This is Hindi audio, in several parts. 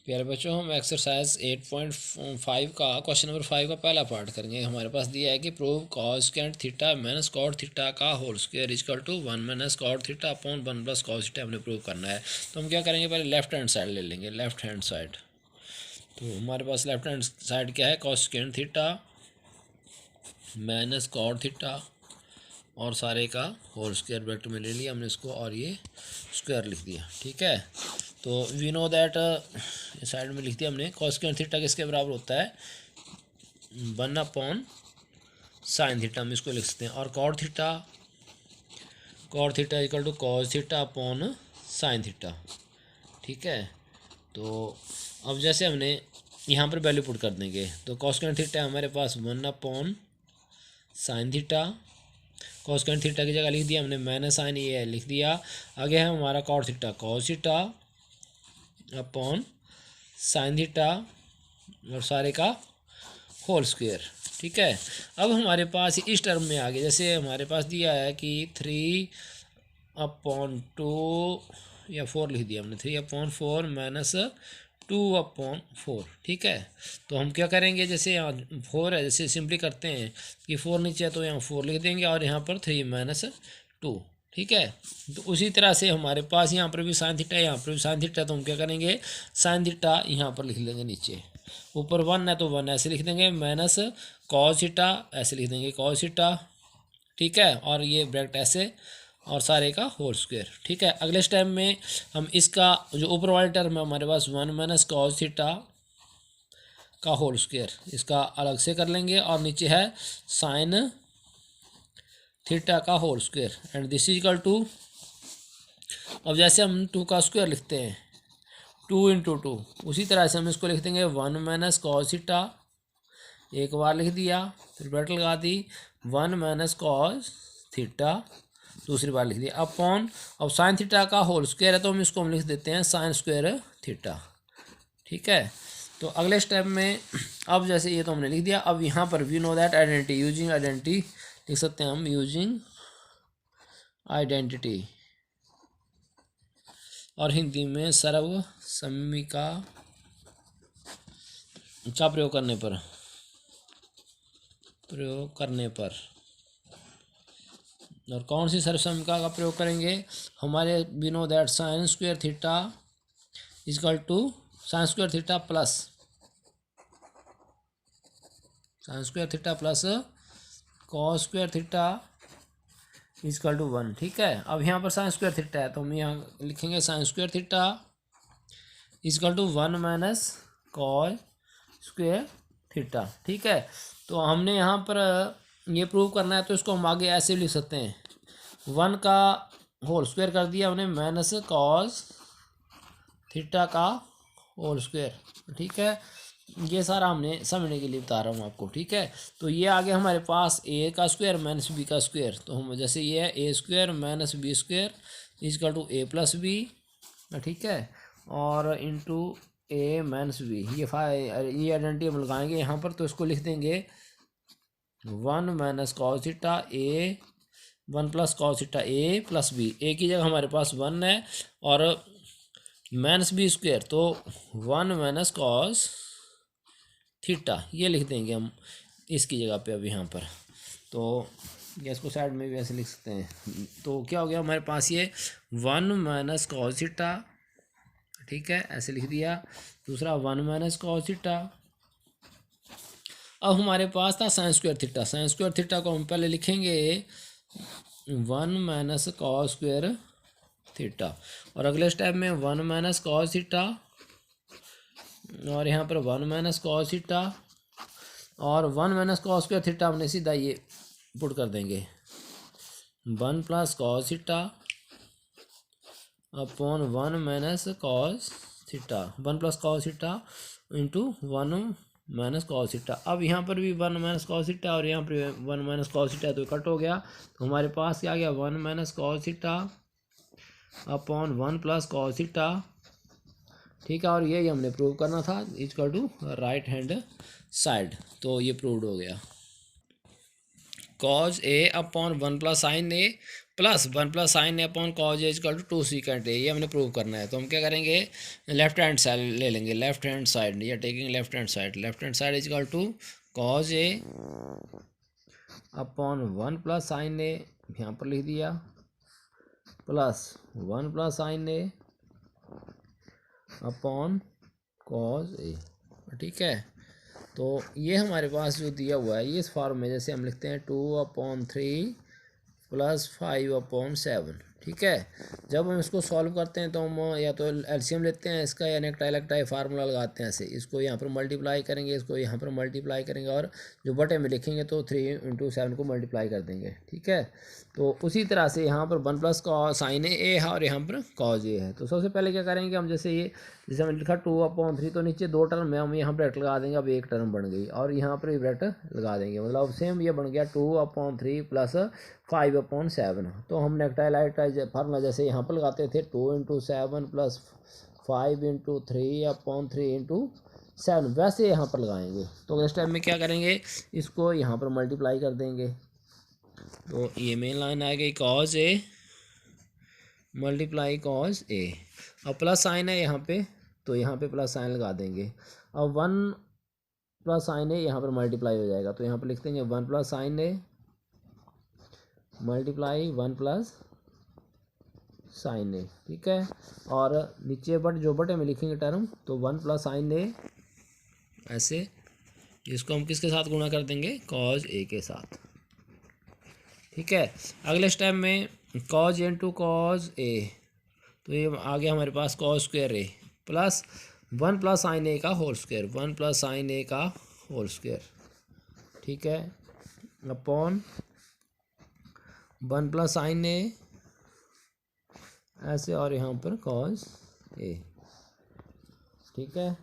प्यारे बच्चों, हम एक्सरसाइज 8.5 का क्वेश्चन नंबर 5 का पहला पार्ट करेंगे। हमारे पास दिया है कि prove cos square theta minus cot theta का whole square equal to 1 minus cot theta upon 1 plus cos theta हमने प्रूव करना है। तो हम क्या करेंगे, पहले लेफ्ट हैंड साइड ले लेंगे। लेफ्ट हैंड साइड, तो हमारे पास लेफ्ट हैंड साइड क्या है, cos square theta minus cot theta और सारे का होल स्क्वायर ब्रैकेट में ले लिया हमने इसको, और ये स्क्वायर लिख दिया। ठीक है, तो वी नो दैट साइड में लिख दिया हमने कॉस स्क्वायर थीटा किसके बराबर होता है, 1 अपॉन साइन थीटा, हम इसको लिख सकते हैं। और cot theta equal to cos theta upon sine theta. ठीक है, तो अब जैसे हमने यहाँ पर वैल्यू पुट कर देंगे, तो कॉस स्क्वायर थीटा हमारे पास 1 upon sine theta, cos square theta की जगह लिख दिया हमने माइनस साइन, ये लिख दिया। आगे है हमारा cot theta, cos theta upon sine theta और सारे का होल स्क्वायर। ठीक है, अब हमारे पास इस टर्म में आ गया, जैसे हमारे पास दिया है कि 3/2 या 4 लिख दिया हमने, 3/4 माइनस 2/4। ठीक है, तो हम क्या करेंगे, जैसे यहाँ 4 है, जैसे सिंपली करते हैं कि 4 नीचे है तो यहाँ 4 लिख देंगे और यहाँ पर 3 माइनस 2। ठीक है, तो उसी तरह से हमारे पास यहाँ पर भी साइन थीटा, यहाँ पर भी साइन थीटा, तो हम क्या करेंगे, साइन थीटा यहाँ पर लिख लेंगे, नीचे ऊपर 1 है तो 1 ऐसे लिख देंगे, माइनस कॉस थीटा ऐसे लिख देंगे, कॉस थीटा। ठीक है, और ये ब्रैकेट ऐसे और सारे का होल स्क्वायर। ठीक है, अगले स्टेप में हम इसका जो ऊपर वाले टर्म है हमारे पास 1 माइनस कॉस थीटा का होल स्क्वायर, इसका अलग से कर लेंगे, और नीचे है साइन थीटा का whole square and this is equal to, अब जैसे हम 2 का स्क्वायर लिखते हैं 2 इंटू 2, उसी तरह से हम इसको लिख देंगे 1 माइनस कॉस थीटा, एक बार लिख दिया, फिर ब्रैकेट लगा दी, 1 माइनस कॉस थीटा दूसरी बार लिख दिया अपॉन, अब साइन थीटा का होल स्क्वायर है तो हम इसको हम लिख देते हैं साइन स्क्वायर थीटा। ठीक है, तो अगले स्टेप में अब जैसे ये तो हमने लिख दिया, अब यहाँ पर we know that identity, using identity लिख सकते हैं हम, यूजिंग आइडेंटिटी, और हिंदी में सर्वसम्मिका का प्रयोग करने पर और कौन सी सर्वसम्मिका का प्रयोग करेंगे, हमारे we know that sine square theta equal to sine square theta plus cos square theta equal to 1। ठीक है, अब यहाँ पर साइन स्क्वायर थीटा है तो हम यहाँ लिखेंगे sine square theta equal to 1 minus cos square theta. ठीक है, तो हमने यहाँ पर ये प्रूव करना है तो इसको हम आगे ऐसे लिख सकते हैं, 1 का होल स्क्वायर कर दिया हमने माइनस कॉस थीटा का होल स्क्वायर। ठीक है, ये सारा हमने समझने के लिए बता रहा हूँ आपको। ठीक है, तो ये आगे हमारे पास ए का स्क्वायर माइनस बी का स्क्वायर, तो हम जैसे ये है A square minus B square equal to A plus B. ठीक है, और इंटू ए माइनस बी, ये आइडेंटिटी हम लगाएंगे यहाँ पर, तो इसको लिख देंगे 1 minus cos theta A 1 plus cos theta A plus B, A की जगह हमारे पास 1 है और माइनस बी स्क्वायर, तो 1 माइनस कॉस थीटा ये लिख देंगे हम इसकी जगह पे अब यहाँ पर, तो या इसको साइड में भी ऐसे लिख सकते हैं। तो क्या हो गया हमारे पास, ये 1 माइनस कॉस थीटा, ठीक है ऐसे लिख दिया, दूसरा 1 माइनस कॉस थीटा। अब हमारे पास था sign square theta, sign square theta को हम पहले लिखेंगे 1 माइनस कॉस स्क्वायर थीटा, और अगले स्टेप में 1 माइनस कॉस थीटा, और यहाँ पर 1 माइनस कॉस थीटा, और 1 माइनस कॉस स्क्वायर थीटा हमने सीधा ये पुट कर देंगे 1 plus cos theta upon 1 minus cos theta, 1 plus cos theta into 1 minus cos theta. अब यहाँ पर भी 1 माइनस कॉस थीटा और यहाँ पर 1 माइनस कॉस थीटा, तो कट हो गया, तो हमारे पास क्या आ गया 1 minus cos theta upon 1 plus cos theta. ठीक है, और यही हमने प्रूव करना था equal to right hand side, तो ये प्रूव्ड हो गया। Cos A upon 1 plus sine A plus 1 + sin A upon cos A equal to 2 secant A, ये हमने प्रूव करना है। तो हम क्या करेंगे, लेफ्ट हैंड साइड ले लेंगे, लेफ्ट हैंड साइड या taking left hand side equal to cos A upon 1 + sin A, यहाँ पर लिख दिया, plus 1 + sin A upon cos A. ठीक है, तो ये हमारे पास जो दिया हुआ है ये इस फॉर्म में, जैसे हम लिखते हैं 2/3 + 5/7। ठीक है, जब हम इसको सॉल्व करते हैं तो हम या तो एलसीएम लेते हैं इसका या नेक्टाई फार्मूला लगाते हैं ऐसे, इसको यहाँ पर मल्टीप्लाई करेंगे, इसको यहाँ पर मल्टीप्लाई करेंगे और जो बटे में लिखेंगे तो 3 × 7 को मल्टीप्लाई कर देंगे। ठीक है, तो उसी तरह से यहाँ पर 1 + sin ए है और यहाँ पर cos ए है। तो सबसे पहले क्या करेंगे हम, जैसे हमने लिखा 2/3, तो नीचे 2 टर्म में हम यहाँ ब्रैकेट लगा देंगे, अब एक टर्म बन गई और यहाँ पर भी ब्रैकेट लगा देंगे, मतलब सेम ये बन गया 2/3 + 5/7। तो हम नेक्टाई फार्मूला जैसे यहाँ पर लगाते थे 2 × 7 + 5 × 3/3 × 7, वैसे यहाँ पर लगाएंगे। तो अगले स्टेप में क्या करेंगे, इसको यहाँ पर मल्टीप्लाई कर देंगे, तो ये मेन लाइन आ गई cos ए मल्टीप्लाई cos ए, और प्लस साइन है यहाँ पे, तो यहाँ पे प्लस साइन लगा देंगे। अब 1 + sin ए यहाँ पर मल्टीप्लाई हो जाएगा, तो यहाँ पर लिख देंगे 1 + sin ए मल्टीप्लाई 1 + sin ए। ठीक है, और नीचे जो बटे में लिखेंगे टर्म, तो 1 + sin ए ऐसे, इसको हम किसके साथ गुणा कर देंगे, cos ए के साथ। ठीक है, अगले स्टेप में cos ए × cos ए, तो ये आ गया हमारे पास cos² ए प्लस 1 + sin ए का होल स्क्वायर, 1 + sin ए का होल स्क्वायर। ठीक है, अपॉन 1 + sin ए ऐसे, और यहाँ पर cos ए। ठीक है,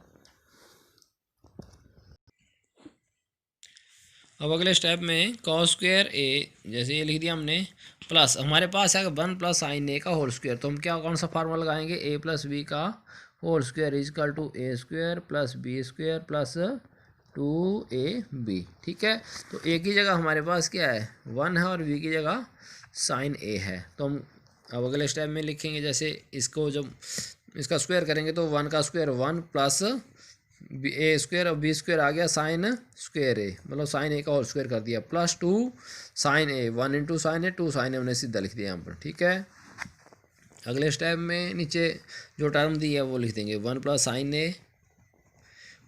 अब अगले स्टेप में cos² ए, जैसे ये लिख दिया हमने, प्लस हमारे पास है 1 + sin ए का होल स्क्वायर, तो हम कौन सा फार्मूला लगाएंगे, a + b का whole square equal to a² + b² + 2ab। ठीक है, तो a की जगह हमारे पास क्या है, 1 है, और b की जगह sin a है। तो हम अब अगले स्टेप में लिखेंगे, जैसे इसको जब इसका स्क्वायर करेंगे तो 1 का स्क्वायर 1 + a² और b² आ गया sin² ए, मतलब sin ए का होल स्क्वायर कर दिया, प्लस 2 sin ए, 1 × sin ए 2 sin ए हमने सीधा लिख दिया यहाँ पर। ठीक है, अगले स्टेप में नीचे जो टर्म दी है वो लिख देंगे 1 + sin ए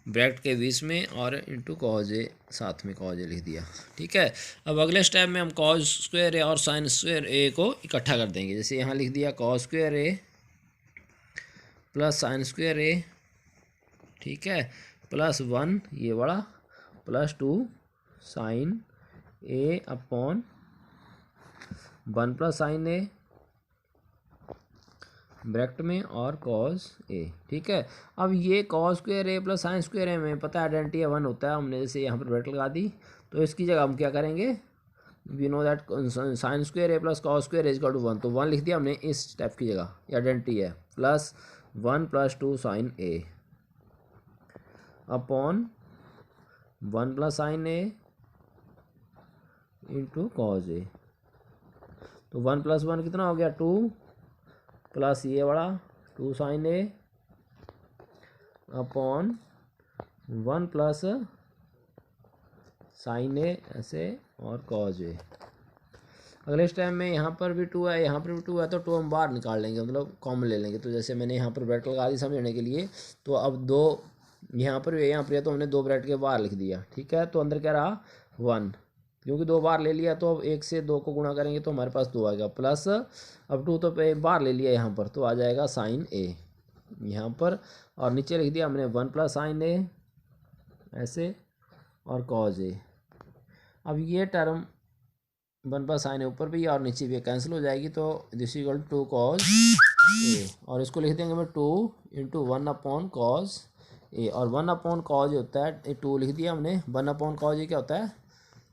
ब्रैकेट के बीच में और इंटू cos ए, साथ में cos ए लिख दिया। ठीक है, अब अगले स्टेप में हम cos² ए और sin² ए को इकट्ठा कर देंगे, जैसे यहाँ लिख दिया cos² ए प्लस sin² ए। ठीक है, प्लस 1 ये बड़ा plus 2 sin A upon 1 + sin A bracket में और cos ए। ठीक है, अब ये cos² ए प्लस sin² ए में पता है आइडेंटिटी 1 होता है, हमने जैसे यहाँ पर ब्रैकेट लगा दी, तो इसकी जगह हम क्या करेंगे, we know that sin² A plus cos² A equal to 1, तो 1 लिख दिया हमने इस स्टेप की जगह, ये आइडेंटिटी है, plus 1 + 2 sin A upon 1 + sin A into cos ए। तो 1 + 1 कितना हो गया, 2, प्लस ये बड़ा 2 sin ए अपॉन 1 + sin ए ऐसे, और cos ए। अगले स्टेप में यहाँ पर भी 2 है, यहाँ पर भी 2 है, तो 2 हम बाहर निकाल लेंगे, मतलब कॉमन ले लेंगे। तो जैसे मैंने यहाँ पर ब्रैकेट लगा दी समझने के लिए, तो अब 2 यहाँ पर है, तो हमने 2 ब्रैकेट के बाहर लिख दिया। ठीक है, तो अंदर क्या रहा 1, क्योंकि 2 बार ले लिया, तो अब 1 से 2 को गुणा करेंगे तो हमारे पास 2 आएगा, प्लस अब 2 तो पे बार ले लिया यहाँ पर, तो आ जाएगा sin ए यहाँ पर, और नीचे लिख दिया हमने 1 + sin ए ऐसे, और cos ए। अब ये टर्म 1 + sin ए ऊपर भी और नीचे भी कैंसिल हो जाएगी, तो दिस इक्वल टू cos ए, और इसको लिख देंगे मैं 2 × 1/cos ए, और 1/cos ए होता है 2 लिख दिया हमने, 1/cos ए क्या होता है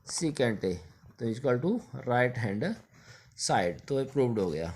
सीकेंट ए, तो equal to right hand side, तो ये प्रूव्ड हो गया।